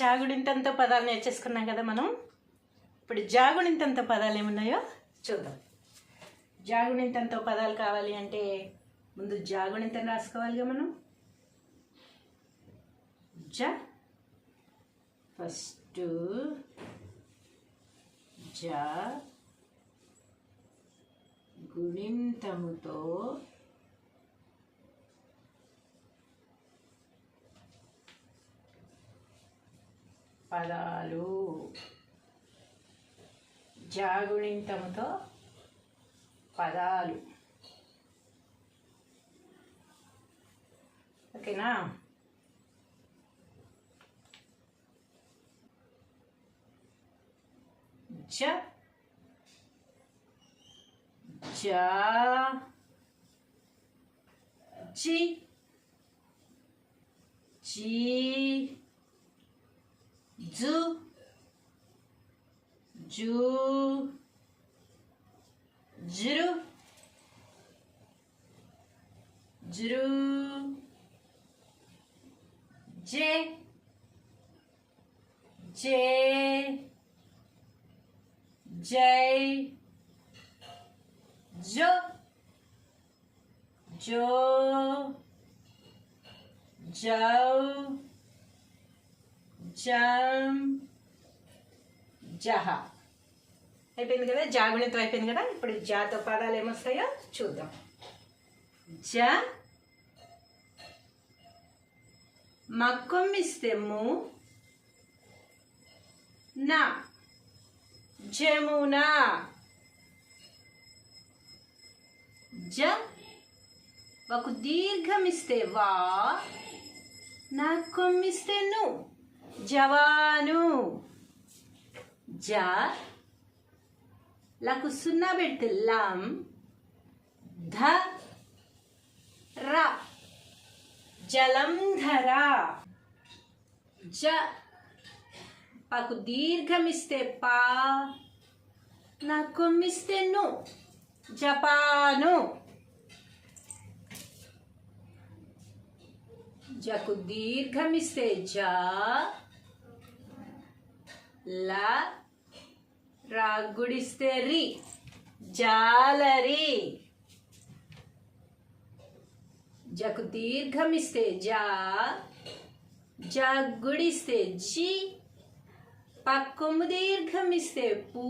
జాగుడింతంతో పదాలు నేర్చేసుకున్నాం కదా మనం. ఇప్పుడు జాగుడింతంతో పదాలు ఏమున్నాయో చూద్దాం. జాగుడింతంతో పదాలు కావాలి అంటే ముందు జాగుడింతం రాసుకోవాలిగా మనం. జ ఫస్ట్ జ గుణింతముతో పదాలు. జాగుణింతముతో పదాలు. ఓకేనా? జ జా జి జీ జు జూ జురు జురు జే జే జై జో జో జౌ జం జహ. అయిపోయింది కదా, జాగుణితం అయిపోయింది కదా. ఇప్పుడు జాతో పదాలు ఏమొస్తాయో చూద్దాం. జ మక్కొమ్మిస్తే ము నా జమున. జ ఒక దీర్ఘమిస్తే వా నా కొమ్మిస్తే ను జవాను. జ లకు సున్నా పెడితే లం ధ ర జలంధర. జ పకు దీర్ఘమిస్తే పా నా కొమ్మిస్తే ను జపాను. జకు దీర్ఘమిస్తే జ ల రాగుడిస్తే రి జాలరి. జకు దీర్ఘమిస్తే జా జగ్గుడిస్తే జి పక్కొమ్ము దీర్ఘమిస్తే పూ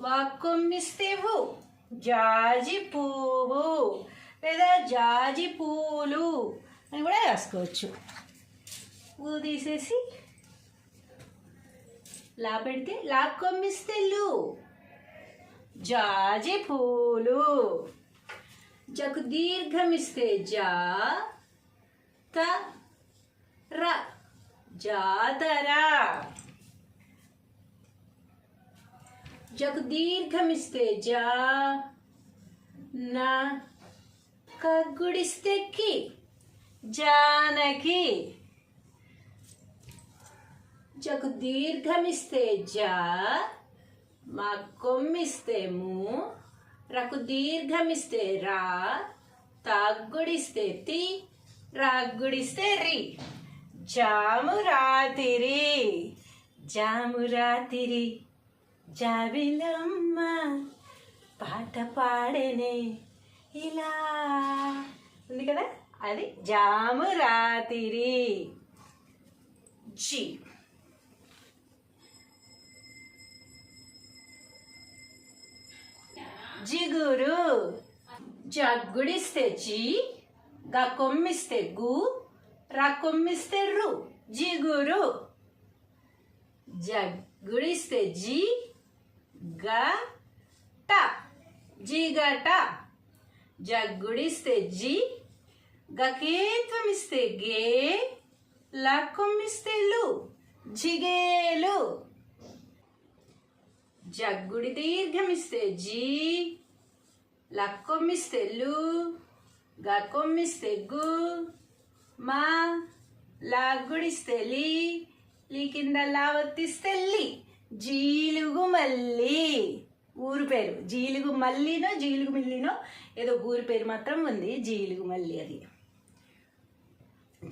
వాక్కొమ్మిస్తే వు జాజి పువ్వు లేదా జాజి పూలు అని కూడా రాసుకోవచ్చు. ఊ తీసేసి లా పెడితే లాక్కొమ్మిస్తే లు జాజి పూలు. జకు దీర్ఘమిస్తే జా త ర జాతర. జకు దీర్ఘమిస్తే జా నా కగ్గుడిస్తే కి జానకి. జకు దీర్ఘమిస్తే జా మా కొమ్మిస్తే ము రకు దీర్ఘమిస్తే రా తగ్గుడిస్తే తి రాగ్గుడిస్తే రి జాము రాతిరి. జాము రాతిరి జాబిలమ్మ పాట పాడేనే ఇలా ఉంది కదా, అది జాము రాతిరి. జి జిగురు. జగ్గుడిస్తే జి గా కొమ్మిస్తే గు రా కొమ్మిస్తే రు జిగురు. జగ్గుడిస్తే జి గ ట జిగట. జగ్గుడిస్తే జి గకేత్వమిస్తే గే లక్కొమ్మిస్తే లు జిగేలు. జగ్గుడి దీర్ఘమిస్తే జీ లక్కొమ్మిస్తే లు గక్కొమ్మిస్తే గు మా లాగ్గుడిస్తే లి లి కింద లా ఒత్తిస్తే లి జీలుగు మల్లి. ఊరు పేరు జీలుగు మల్లినో జీలుగు మిల్లినో ఏదో ఊరి పేరు మాత్రం ఉంది, జీలుగు మల్లి. అది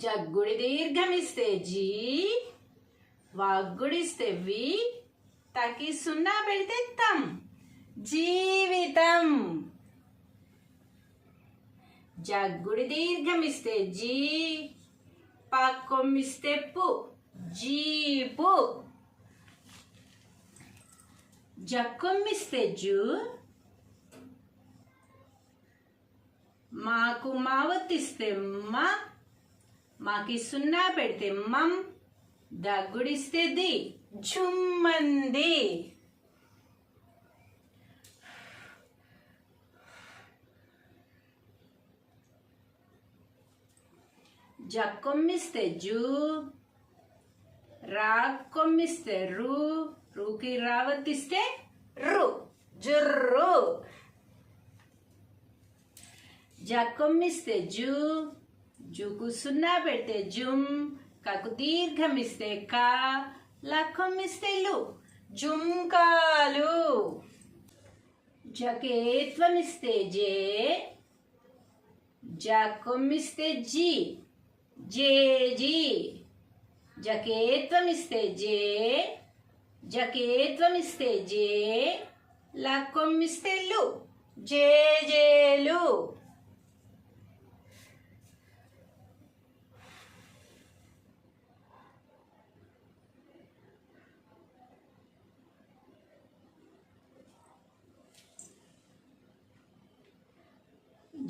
జగ్గుడి దీర్ఘమిస్తే జీ, వాగ్గుడిస్తే వి, తకి సున్నా పెడితే తం, జీవితం. జగ్గుడి దీర్ఘమిస్తే జీ, పక్కొమ్మిస్తే పు, జీపు. జక్కొమ్మిస్తే జు, మాకు మావత్తిస్తే మ, మాకి సున్నా పెడితే మం, దగ్గుడిస్తే ది, జుమ్మంది. జక్కొమ్మిస్తే జు, రాక్కొమ్మిస్తే రు, రూకి రావత్తిస్తే రు, జుర్రు. జక్కొమ్మిస్తే జు, జుకు సున్నా పెడితే జుమ్, కకు దీర్ఘమిస్తే కా, లక్కొమ్మిస్తే లు, జుంకాలు. జకేత్వమిస్తే జే, జక్కొమ్మిస్తే జీ, జేజీ. జకేత్వమిస్తే జే, జకేత్వమిస్తే జే, లక్కొమ్మిస్తే లు, జేజేలు.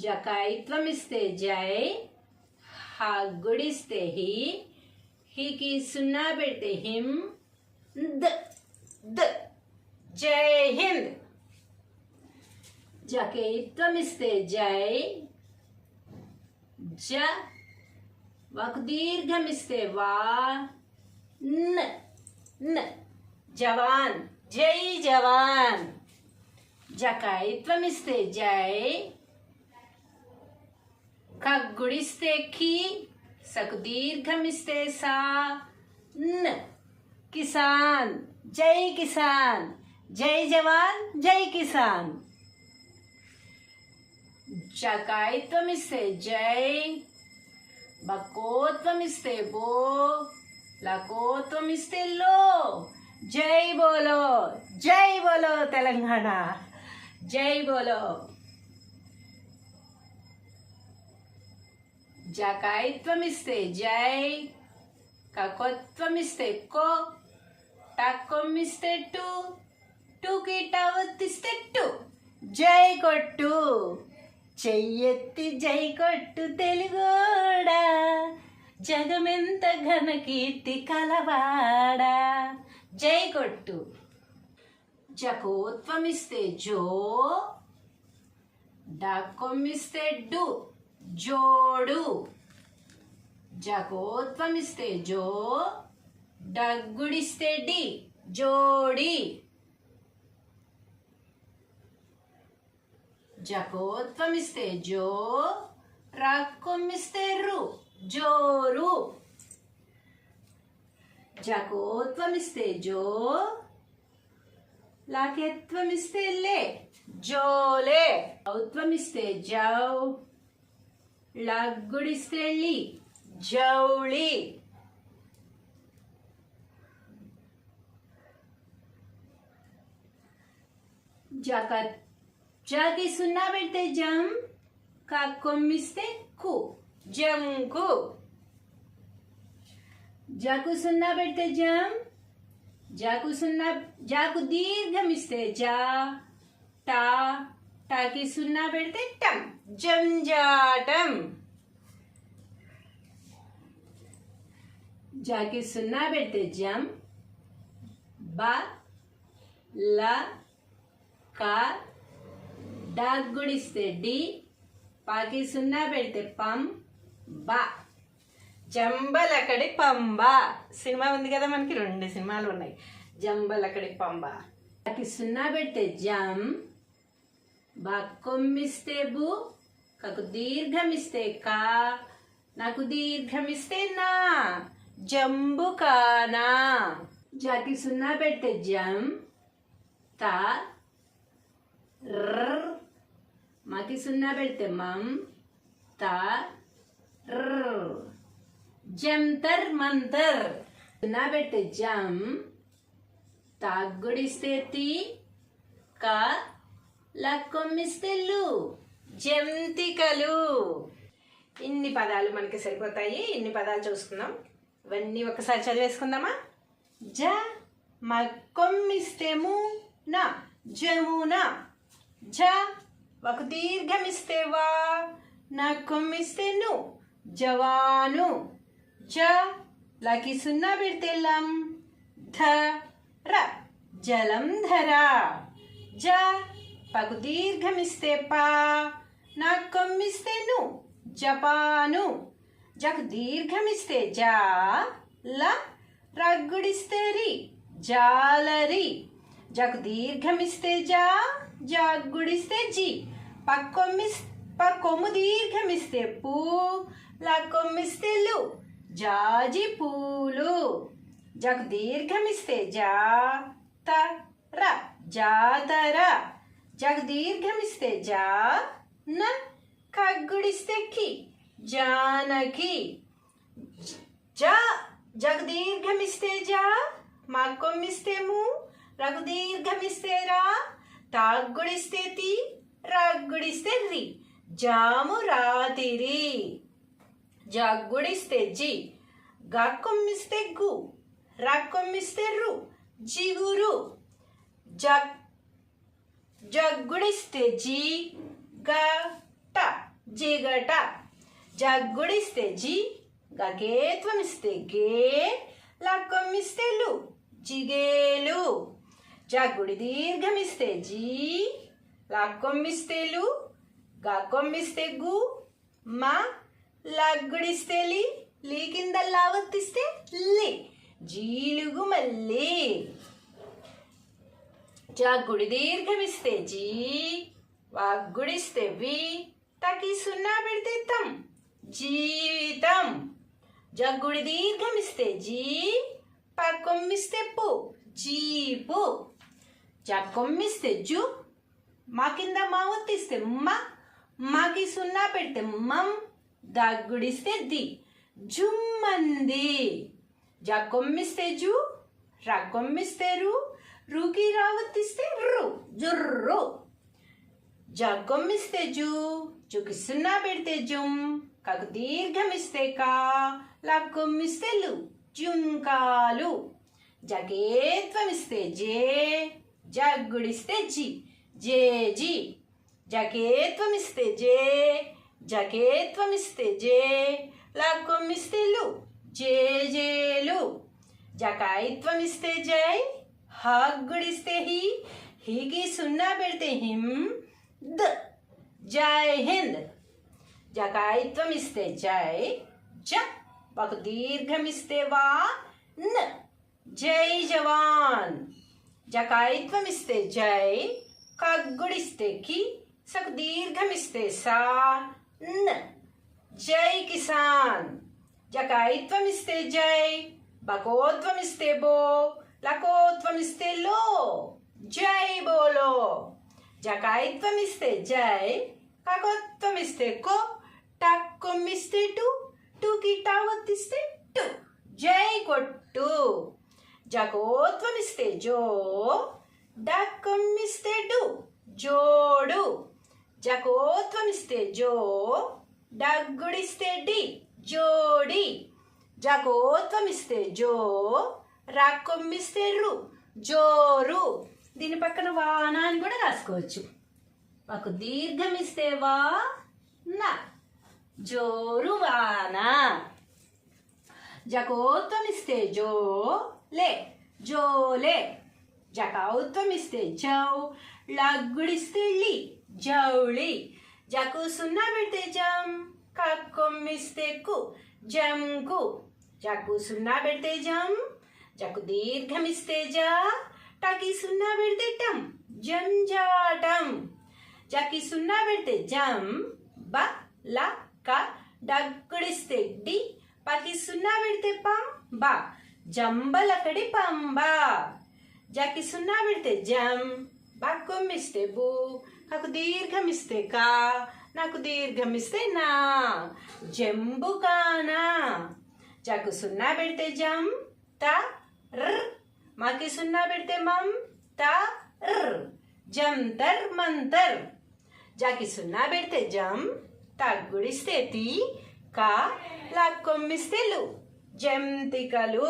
జకాయిత్వమిస్తే జై, హగ్గుడిస్తే హి, హికి సున్నా పెడితే హిం, ద, ద, జై హింద్. జకైత్వమిస్తే జై, జ, వకు దీర్ఘమిస్తే వా, న, న, జవాన్, జై జవాన్. జకాయిత్వమిస్తే జై, కగ్గుడిస్తే ఖి, సకు దీర్ఘమిస్తే సా, న్, కిసాన్, జై కిసాన్, జై జవాన్, జై కిసాన్. జకాయిత్వమిస్తే జై, బకోత్వమిస్తే బో, లకోత్వమిస్తే లో, జై బోలో, జై బోలో తెలంగాణ, జై బోలో. జకాయిత్వమిస్తే జై, కకొత్వమిస్తే కో, టక్కొమ్మిస్తే టు, టూకి టవత్తిస్తే టు, జై కొట్టు. చెయ్యెత్తి జై కొట్టు తెలుగోడా, జగమెంత ఘన కీర్తి కలవాడా, జై కొట్టు. జకోత్వమిస్తే జో, డక్కొమ్మిస్తే డు, జోడు. జకోత్వమిస్తే జో, డగ్గుడిస్తే డి, జోడి. జకోత్వమిస్తే జో, రక్కొమ్మిస్తే రు, జోరు. జకోత్వమిస్తే జో, లాకెత్వమిస్తే లే, జోలే. ఔత్వమిస్తే జౌ, లగ్గుడిస్తే లి, జౌళి. జకత్, జకి సున్నా పెడితే జం, కక్కొమ్మిస్తే కు, జంకు. జకు సున్నా పెడితే జం, జకు సున్నా, జాకు దీర్ఘమిస్తే జా, టా, టాకి సున్నా పెడితే టం, జంజాటం. జాకి సున్నా పెడితే జం, బ, ల, క, డగ్గుడిస్తే డి, పాకి సున్నా పెడితే పం, బ, జంబలకడి పంబ. సినిమా ఉంది కదా మనకి, 2 సినిమాలు ఉన్నాయి. జంబలకడి పంబ. పాకి సున్నా పెడితే జం, బక్కొమ్మిస్తే బు, కకు దీర్ఘమిస్తే కా, నాకు దీర్ఘమిస్తే నా, జంబుకానా. జాకి సున్నా పెడితే జం, తా, ర్, మాకి సున్నా పెడితే మం, తా, ర్. జంతర్ మంతర్. సున్నా పెడితే జం, తాగుడిస్తే తి, కా, లక్కొమ్మిస్తే లు, జంతికలు. ఇన్ని పదాలు మనకి సరిపోతాయి. ఇన్ని పదాలు చూసుకుందాం. ఇవన్నీ ఒకసారి చదివేసుకుందామా. జ మక్కొమ్మిస్తే ము, నా జమున. జ ఒక దీర్ఘమిస్తే వా, నక్కొమ్మిస్తే ను, జవాను. జ లకి సున్నా పెడితే లం, ధ ర జలంధర. జ పకు దీర్ఘమిస్తే పా, నక్కొమ్మిస్తే ను, జపాను. జకు దీర్ఘమిస్తే జా, ల రగ్గుడిస్తే రి, జాలరి. జకు దీర్ఘమిస్తే జా, జాగ్గుడిస్తే జి. పక్కొమ్ము దీర్ఘమిస్తే పూ, లక్కొమ్మిస్తే లు, జాజి పూలు. జకు దీర్ఘమిస్తే జా, త ర జాతర. జకు దీర్ఘమిస్తే జా, న కగ్గుడిస్తే కి, జానకి. జ జకు దీర్ఘమిస్తే జా, మక్కొమ్మిస్తే ము, రగు దీర్ఘమిస్తే రా, తాగ్గుడిస్తే తి, రగ్గుడిస్తే రి, జాము రాతిరి. జగ్గుడిస్తే జి, గక్కొమ్మిస్తే గు, రక్కొమ్మిస్తే రు, జిగురు. జగ్గుడిస్తే జి, గ ట జిగట. జగ్గుడిస్తే జి, గకేత్వమిస్తే గే, లక్కొమ్మిస్తే లు, జిగేలు. జగ్గుడి దీర్ఘమిస్తే జీ, లక్కొమ్మిస్తే లు, గక్కొమ్మిస్తే గు, మా లగ్గుడిస్తే లి, లీ కింద లావత్తిస్తే లి, జీలుగు మల్లి. జగ్గుడి దీర్ఘమిస్తే జీ, వాగ్గుడిస్తే వి, తకి సున్నా పెడితే తం, జీవితం. జగ్గుడి దీర్ఘమిస్తే జీ, పక్కొమ్మిస్తే పు, జీపు. జక్కొమ్మిస్తే జు, మా కింద మా ఒత్తిస్తే మ, మాకి సున్నా పెడితే మం, దగ్గుడిస్తే ది, జుమ్మంది. జక్కొమ్మిస్తే జు, రక్కొమ్మిస్తే రు, రుకి రావత్తిస్తే రు, జుర్రు. జక్కొమ్మిస్తే జు, జుకి సున్నా పెడితే జుమ్, కకు దీర్ఘమిస్తే కా, లక్కొమ్మిస్తే లు, జుంకాలు. జకేత్వమిస్తే జే, జగ్గుడిస్తే జి, జేజి. జకేత్వమిస్తే జే, జకేత్వమిస్తే జే, లక్కొమ్మిస్తే లు, జేజేలు. జకాయిత్వమిస్తే జై, హగ్గుడిస్తే హి, హీకి సున్నా పెడితే హిం, ద జై హింద్. జకాయిత్వమిస్తే జై, జ ఒక దీర్ఘమిస్తే వా, న జై జవాన్. జకాయిత్వమిస్తే జై, కగ్గుడిస్తే కి, సకు దీర్ఘమిస్తే సా, న జై కిసాన్. జకాయిత్వమిస్తే జై, బకోత్వమిస్తే బో, లకోత్వమిస్తే లో, జై బోలో. జకాయిత్వమిస్తే జై, కకోత్వమిస్తే కో, టక్కొమ్మిస్తే టు, టూకి టావత్తిస్తే టు, జై కొట్టు. జకోత్వమిస్తే జో, డక్కొమ్మిస్తే డు, జోడు. జకోత్వమిస్తే జో, డగ్గుడిస్తే డి, జోడి. జకోత్వమిస్తే జో, రక్కొమ్మిస్తే రు, జోరు. దీని పక్కన వాన అని కూడా రాసుకోవచ్చు. ఒక దీర్ఘమిస్తే వా, నా జోరు వాన. జకోత్వమిస్తే జో, లే జోలే. జకౌత్వమిస్తే జౌ, లగ్గుడిస్తే లి, జౌళి. జకు సున్నా పెడితే జం, కక్కొమ్మిస్తే కు, జంకు. జకు సున్నా పెడితే జం, జకు దీర్ఘమిస్తే జా, టకి సున్నా పెడితే టం, జంజాటం. జకి సున్నా పెడితే జం, బ ల క, డగ్గుడిస్తే డి, పకి సున్నా పెడితే పం, బ జంబలకడి పంబ. జకి సున్నా పెడితే జం, బక్కొమ్మిస్తే బు, కకు దీర్ఘమిస్తే కా, నాకు దీర్ఘమిస్తే నా, జంబుకానా. జాకు సున్నా పెడితే జమ్ త ర్, మాకి సున్నా పెడితే మమ్ త ర్, జంతర్ మంతర్. జాకి సున్నా పెడితే జమ్, తగ్గుడిస్తే తీ, కా లాక్కొమ్మిస్తే లు, జంతికలు.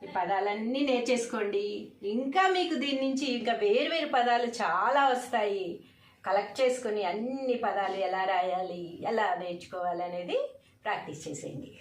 ఈ పదాలన్నీ నేర్చేసుకోండి. ఇంకా మీకు దీని నుంచి ఇంకా వేరు పదాలు చాలా వస్తాయి. కలెక్ట్ చేసుకొని అన్ని పదాలు ఎలా రాయాలి, ఎలా నేర్చుకోవాలి అనేది ప్రాక్టీస్ చేసేయండి.